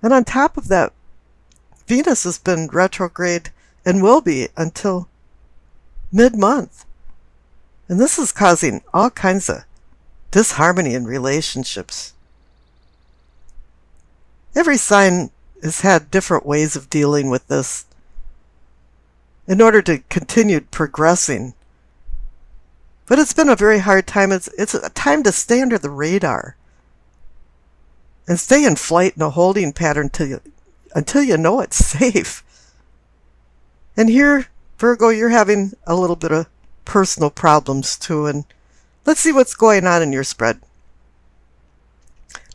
And on top of that, Venus has been retrograde and will be until mid-month. And this is causing all kinds of disharmony in relationships. Every sign has had different ways of dealing with this in order to continue progressing. But it's been a very hard time. It's a time to stay under the radar and stay in flight in a holding pattern until you know it's safe. And here, Virgo, you're having a little bit of personal problems too. And let's see what's going on in your spread.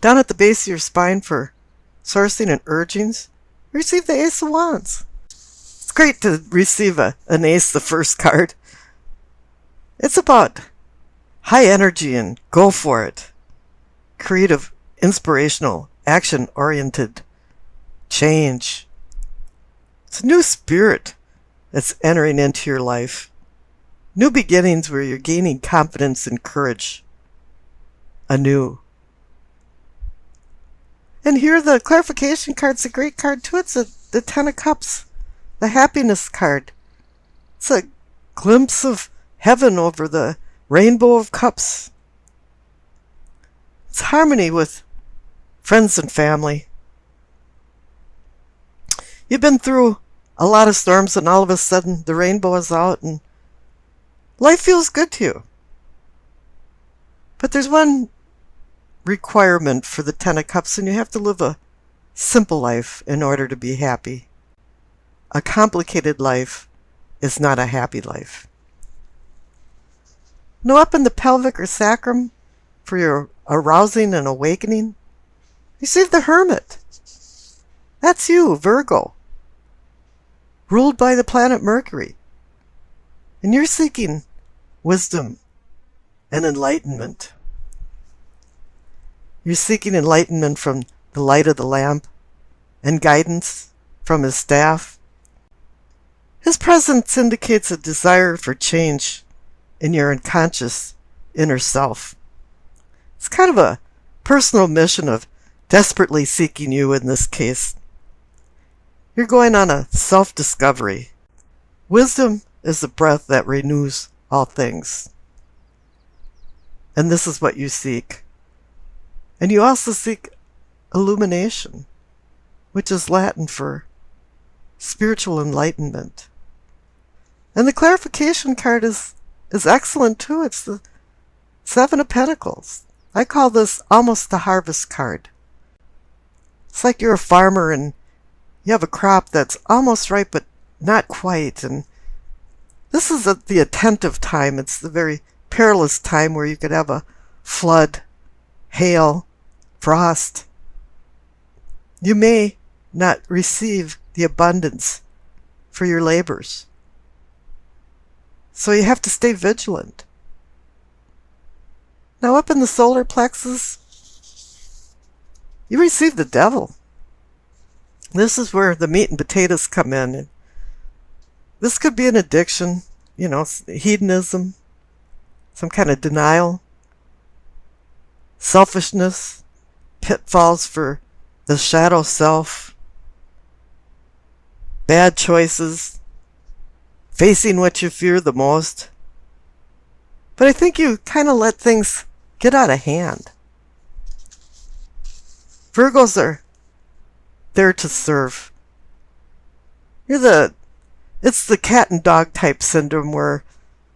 Down at the base of your spine for sourcing and urgings, receive the Ace of Wands. It's great to receive an ace, the first card. It's about high energy and go for it. Creative, inspirational, action-oriented change. It's a new spirit that's entering into your life. New beginnings where you're gaining confidence and courage anew. And here the clarification card's a great card too. It's the Ten of Cups, the happiness card. It's a glimpse of heaven over the rainbow of cups. It's harmony with friends and family. You've been through a lot of storms and all of a sudden the rainbow is out and life feels good to you. But there's one requirement for the Ten of Cups, and you have to live a simple life in order to be happy. A complicated life is not a happy life. Now up in the pelvic or sacrum for your arousing and awakening, receive the Hermit. That's you, Virgo, ruled by the planet Mercury. And you're seeking wisdom and enlightenment. You're seeking enlightenment from the light of the lamp and guidance from his staff. His presence indicates a desire for change in your unconscious inner self. It's kind of a personal mission of desperately seeking you in this case. You're going on a self-discovery. Wisdom is the breath that renews all things. And this is what you seek. And you also seek illumination, which is Latin for spiritual enlightenment. And the clarification card is excellent too. It's the Seven of Pentacles. I call this almost the harvest card. It's like you're a farmer and you have a crop that's almost ripe but not quite. And this is the attentive time. It's the very perilous time where you could have a flood, hail, frost. You may not receive the abundance for your labors. So you have to stay vigilant. Now up in the solar plexus, you receive the Devil. This is where the meat and potatoes come in. This could be an addiction, hedonism, some kind of denial, selfishness, pitfalls for the shadow self, bad choices, facing what you fear the most. But I think you kind of let things get out of hand. Virgos are there to serve. It's the cat and dog type syndrome where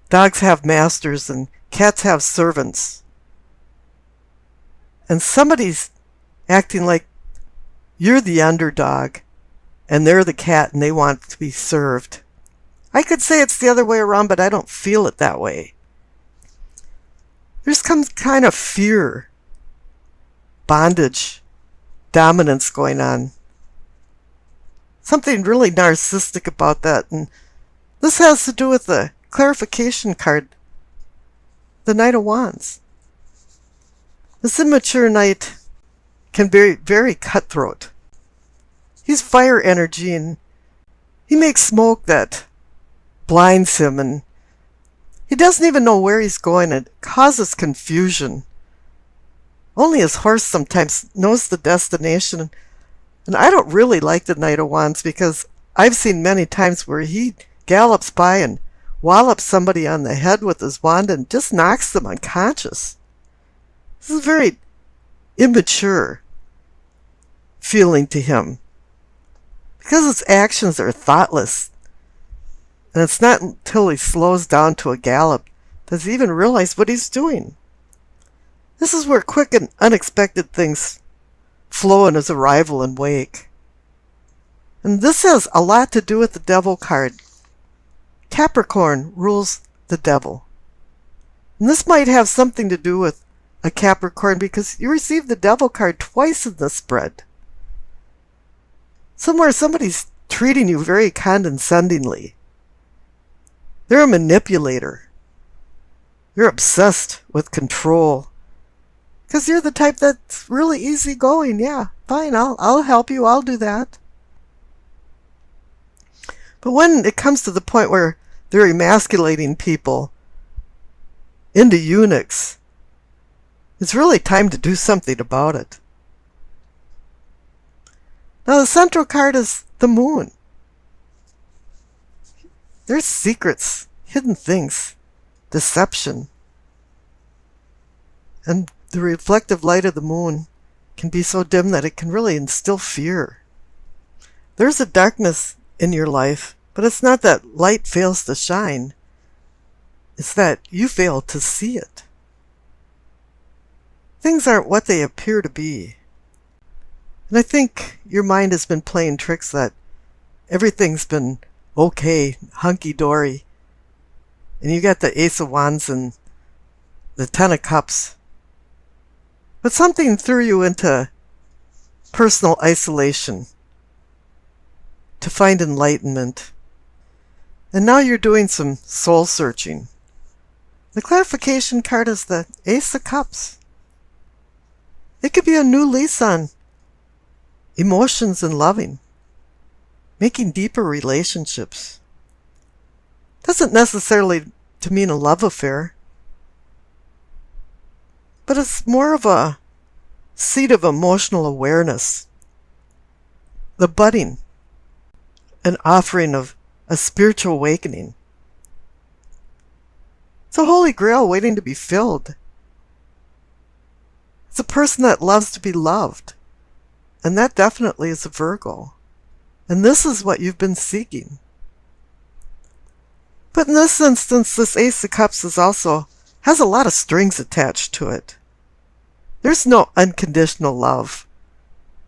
dogs have masters and cats have servants. And somebody's acting like you're the underdog and they're the cat and they want to be served. I could say it's the other way around, but I don't feel it that way. There's some kind of fear, bondage, dominance going on. Something really narcissistic about that. And this has to do with the clarification card, the Knight of Wands. This immature knight can be very cutthroat. He's fire energy and he makes smoke that blinds him and he doesn't even know where he's going. It causes confusion. Only his horse sometimes knows the destination. And I don't really like the Knight of Wands because I've seen many times where he gallops by and wallops somebody on the head with his wand and just knocks them unconscious. This is very immature feeling to him because his actions are thoughtless. And it's not until he slows down to a gallop does he even realize what he's doing. This is where quick and unexpected things flow in his arrival and wake. And this has a lot to do with the Devil card. Capricorn rules the Devil. And this might have something to do with a Capricorn because you receive the Devil card twice in the spread. Somewhere somebody's treating you very condescendingly. They're a manipulator. You're obsessed with control. Because you're the type that's really easygoing. Yeah, fine, I'll help you, I'll do that. But when it comes to the point where they're emasculating people into eunuchs, it's really time to do something about it. Now the central card is the Moon. There's secrets, hidden things, deception. And the reflective light of the moon can be so dim that it can really instill fear. There's a darkness in your life, but it's not that light fails to shine. It's that you fail to see it. Things aren't what they appear to be. And I think your mind has been playing tricks that everything's been okay, hunky-dory. And you got the Ace of Wands and the Ten of Cups. But something threw you into personal isolation to find enlightenment. And now you're doing some soul searching. The clarification card is the Ace of Cups. It could be a new lease on emotions and loving, making deeper relationships. Doesn't necessarily to mean a love affair, but it's more of a seed of emotional awareness, the budding, an offering of a spiritual awakening. It's a holy grail waiting to be filled. It's a person that loves to be loved, and that definitely is a Virgo. And this is what you've been seeking. But in this instance, this Ace of Cups has a lot of strings attached to it. There's no unconditional love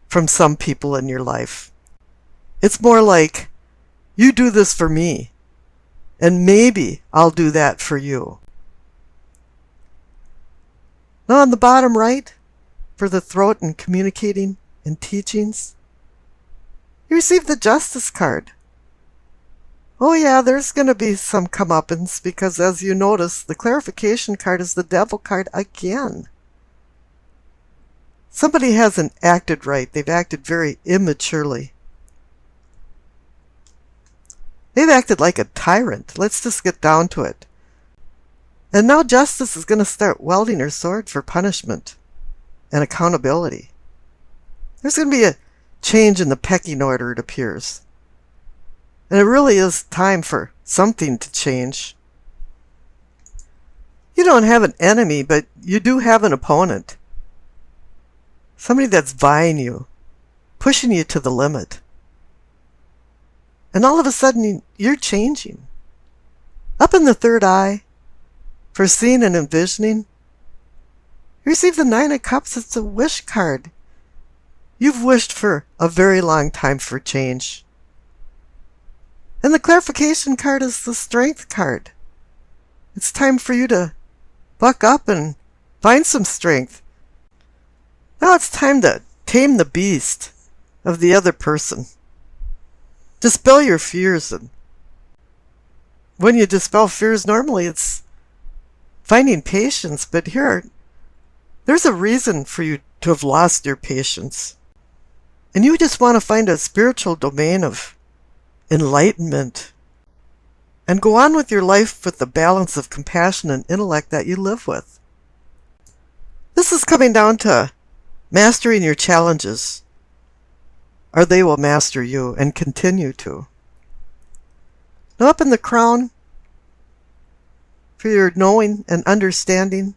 from some people in your life. It's more like, you do this for me, and maybe I'll do that for you. Now on the bottom right, for the throat and communicating and teachings, you receive the Justice card. Oh yeah, there's going to be some comeuppance because, as you notice, the clarification card is the Devil card again. Somebody hasn't acted right. They've acted very immaturely. They've acted like a tyrant. Let's just get down to it. And now Justice is going to start wielding her sword for punishment and accountability. There's going to be a change in the pecking order, it appears. And it really is time for something to change. You don't have an enemy, but you do have an opponent. Somebody that's vying you, pushing you to the limit. And all of a sudden, you're changing. Up in the third eye, for seeing and envisioning, you receive the Nine of Cups. It's a wish card. You've wished for a very long time for change. And the clarification card is the Strength card. It's time for you to buck up and find some strength. Now it's time to tame the beast of the other person. Dispel your fears. And when you dispel fears, normally it's finding patience, but there's a reason for you to have lost your patience. And you just want to find a spiritual domain of enlightenment and go on with your life with the balance of compassion and intellect that you live with. This is coming down to mastering your challenges. or they will master you and continue to. Now up in the crown, for your knowing and understanding,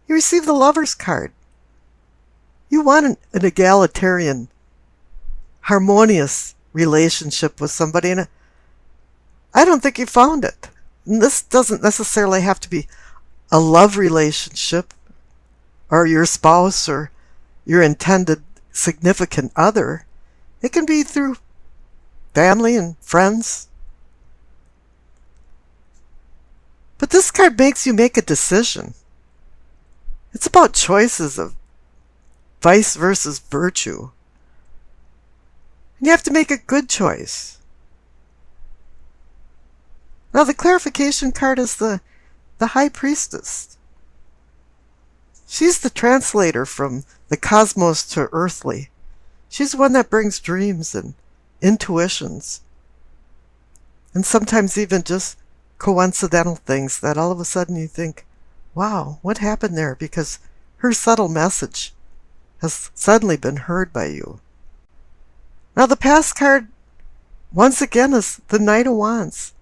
you receive the Lover's card. You want an egalitarian, harmonious relationship with somebody, and I don't think you found it. And this doesn't necessarily have to be a love relationship or your spouse or your intended significant other. It can be through family and friends. But this card makes you make a decision. It's about choices of vice versus virtue. And you have to make a good choice. Now the clarification card is the High Priestess. She's the translator from the cosmos to earthly. She's the one that brings dreams and intuitions. And sometimes even just coincidental things that all of a sudden you think, wow, what happened there? Because her subtle message has suddenly been heard by you. Now the past card, once again, is the Knight of Wands.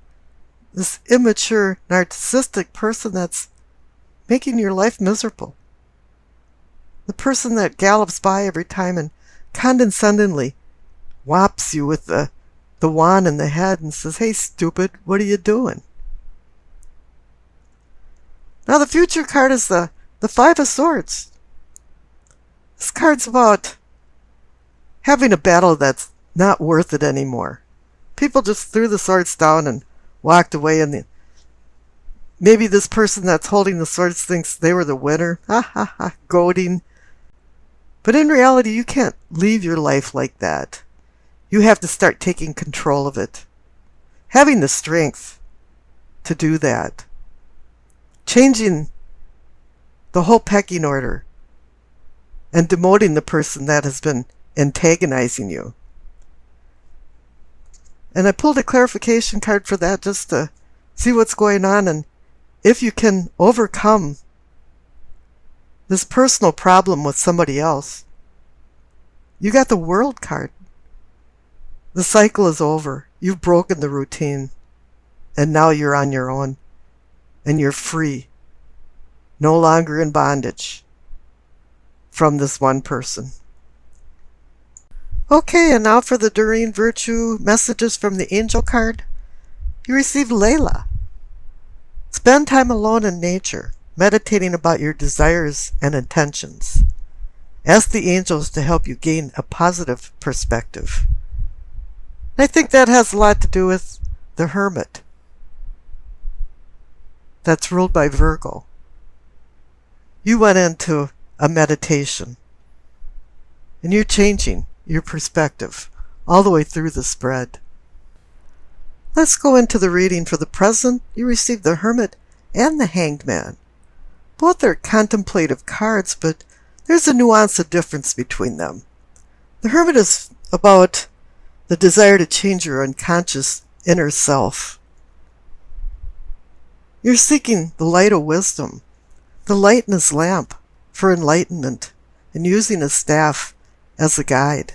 This immature, narcissistic person that's making your life miserable. The person that gallops by every time and condescendingly whops you with the wand in the head and says, hey, stupid, what are you doing? Now the future card is the Five of Swords. This card's about having a battle that's not worth it anymore. People just threw the swords down and walked away, and maybe this person that's holding the swords thinks they were the winner. Ha ha ha, goading. But in reality, you can't leave your life like that. You have to start taking control of it. Having the strength to do that. Changing the whole pecking order. And demoting the person that has been antagonizing you. And I pulled a clarification card for that just to see what's going on and if you can overcome this personal problem with somebody else. You got the World card. The cycle is over. You've broken the routine. And now you're on your own. And you're free. No longer in bondage from this one person. Okay, and now for the Doreen Virtue messages from the Angel card. You receive Layla. Spend time alone in nature, meditating about your desires and intentions. Ask the angels to help you gain a positive perspective. I think that has a lot to do with the Hermit. That's ruled by Virgo. You went into a meditation, and you're changing your perspective all the way through the spread. Let's go into the reading for the present. You receive the Hermit and the Hanged Man. Both are contemplative cards, but there's a nuance of difference between them. The Hermit is about the desire to change your unconscious inner self. You're seeking the light of wisdom, the light in his lamp for enlightenment, and using his staff as a guide.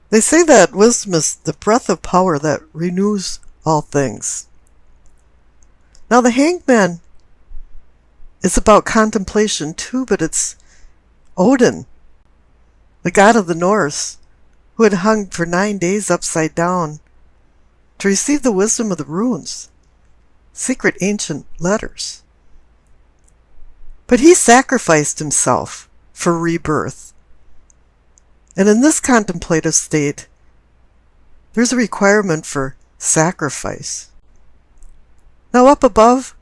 They say that wisdom is the breath of power that renews all things. Now the Hanged Man is about contemplation too, but it's Odin, the god of the Norse, who had hung for 9 days upside down to receive the wisdom of the runes, secret ancient letters. But he sacrificed himself for rebirth. And in this contemplative state, there's a requirement for sacrifice. Now up above,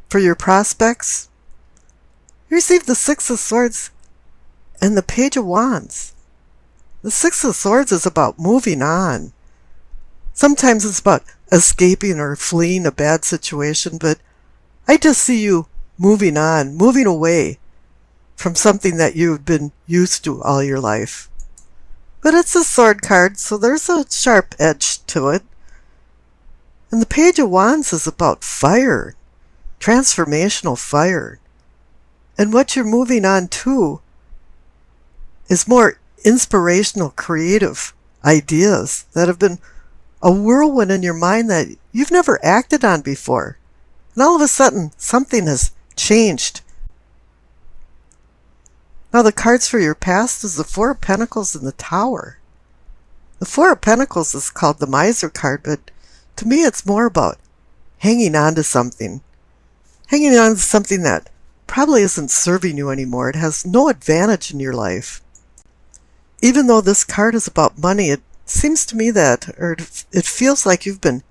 for your prospects, you receive the Six of Swords and the Page of Wands. The Six of Swords is about moving on. Sometimes it's about escaping or fleeing a bad situation, but I just see you moving on, moving away from something that you've been used to all your life. But it's a sword card, so there's a sharp edge to it. And the Page of Wands is about fire, transformational fire. And what you're moving on to is more inspirational, creative ideas that have been a whirlwind in your mind that you've never acted on before. And all of a sudden, something has changed. Now, the cards for your past is the Four of Pentacles and the Tower. The Four of Pentacles is called the Miser card, but to me it's more about hanging on to something. Hanging on to something that probably isn't serving you anymore. It has no advantage in your life. Even though this card is about money, it seems to me that, or it feels like you've been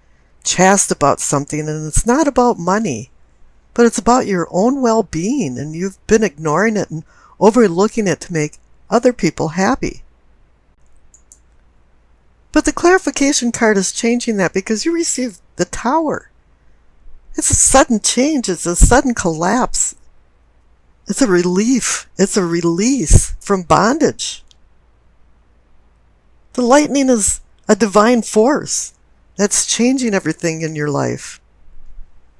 chaste about something, and it's not about money, but it's about your own well-being, and you've been ignoring it and overlooking it to make other people happy. But the clarification card is changing that because you received the Tower. It's a sudden change. It's a sudden collapse. It's a relief. It's a release from bondage. The lightning is a divine force that's changing everything in your life.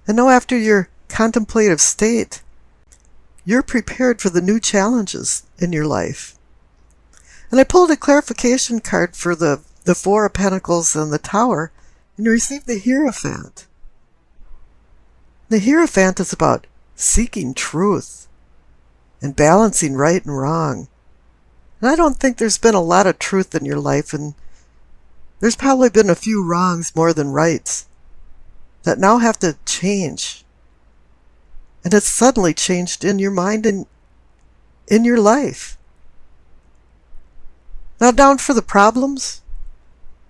And now after your contemplative state, you're prepared for the new challenges in your life. And I pulled a clarification card for the Four of Pentacles and the Tower, and you received the Hierophant. The Hierophant is about seeking truth and balancing right and wrong. And I don't think there's been a lot of truth in your life, and there's probably been a few wrongs more than rights that now have to change. And it's suddenly changed in your mind and in your life. Now down for the problems,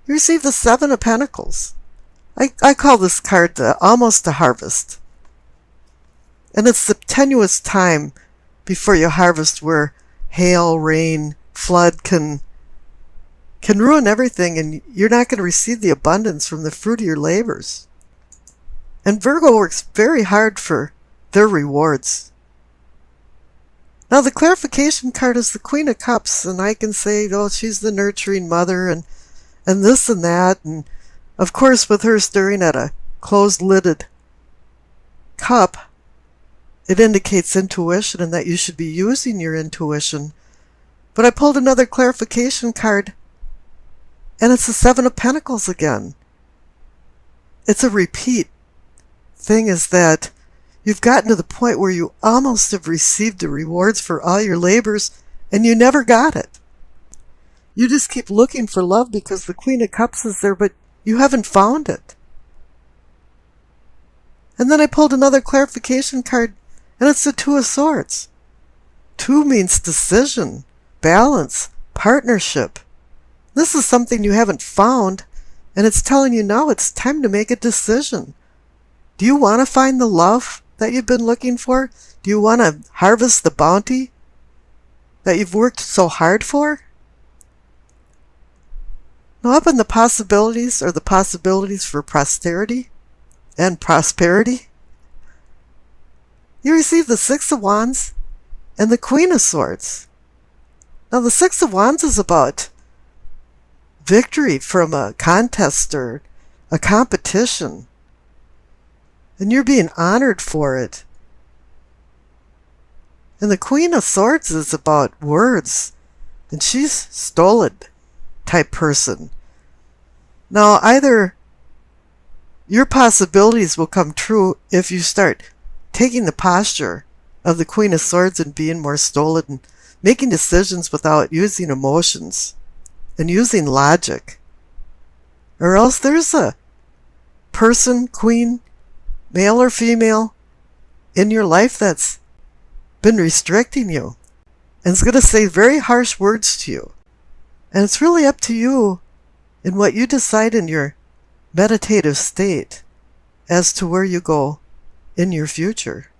you receive the Seven of Pentacles. I call this card almost a harvest. And it's the tenuous time before you harvest where hail, rain, flood can ruin everything, and you're not going to receive the abundance from the fruit of your labors. And Virgo works very hard for their rewards. Now the clarification card is the Queen of Cups, and I can say, oh, she's the nurturing mother and this and that, and of course with her staring at a closed-lidded cup, it indicates intuition and that you should be using your intuition. But I pulled another clarification card, and it's the Seven of Pentacles again. It's a repeat. Thing is that you've gotten to the point where you almost have received the rewards for all your labors, and you never got it. You just keep looking for love because the Queen of Cups is there, but you haven't found it. And then I pulled another clarification card, and it's the Two of Swords. Two means decision, balance, partnership. This is something you haven't found, and it's telling you now it's time to make a decision. Do you want to find the love that you've been looking for? Do you want to harvest the bounty that you've worked so hard for? Now up in the possibilities are the possibilities for posterity and prosperity. You receive the Six of Wands and the Queen of Swords. Now the Six of Wands is about victory from a contest or a competition, and you're being honored for it. And the Queen of Swords is about words, and she's stolen type person. Now either your possibilities will come true if you start taking the posture of the Queen of Swords and being more stolid and making decisions without using emotions and using logic. Or else there's a person, queen, male or female, in your life that's been restricting you and is going to say very harsh words to you. And it's really up to you in what you decide in your meditative state as to where you go in your future.